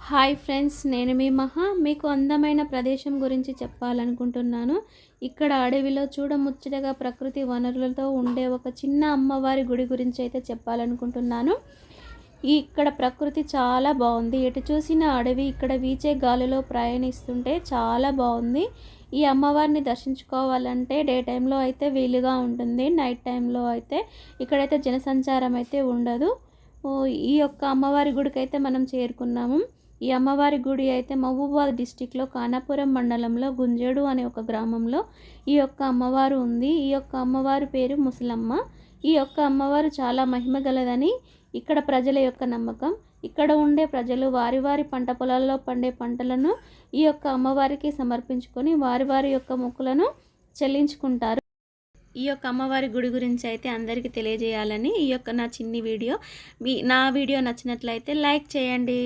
Hi friends, నేను మీ మహా. మీకు అందమైన ప్రదేశం గురించి చెప్పాలనుకుంటున్నాను. ఇక్కడ అడవిలో చూడముచ్చటగా ప్రకృతి వనరులతో ఉండే ఒక చిన్న అమ్మవారి గుడి గురించి అయితే చెప్పాలనుకుంటున్నాను. ఇక్కడ ప్రకృతి చాలా బాగుంది. ఎటు చూసిన అడవి, ఇక్కడ వీచే గాలిలో ప్రయాణిస్తుంటే చాలా బాగుంది. ఈ అమ్మవారిని దర్శించుకోవాలంటే డే టైంలో అయితే వీలుగా ఉంటుంది. నైట్ టైంలో అయితే ఇక్కడైతే జనసంచారం అయితే ఉండదు. ఈ యొక్క అమ్మవారి గుడికి అయితే మనం చేరుకున్నాము. ఈ అమ్మవారి గుడి అయితే మహబూబాబాద్ డిస్టిక్లో కానాపురం మండలంలో గుంజేడు అనే ఒక గ్రామంలో ఈ యొక్క అమ్మవారు ఉంది. ఈ యొక్క అమ్మవారి పేరు ముసలమ్మ. ఈ యొక్క అమ్మవారు చాలా మహిమగలదని ఇక్కడ ప్రజల యొక్క నమ్మకం. ఇక్కడ ఉండే ప్రజలు వారి వారి పంట పొలాల్లో పండే పంటలను ఈ యొక్క అమ్మవారికి సమర్పించుకొని వారి వారి యొక్క మొక్కులను చెల్లించుకుంటారు. ఈ యొక్క అమ్మవారి గుడి గురించి అయితే అందరికీ తెలియజేయాలని ఈ యొక్క నా చిన్ని వీడియో. నా వీడియో నచ్చినట్లయితే లైక్ చేయండి.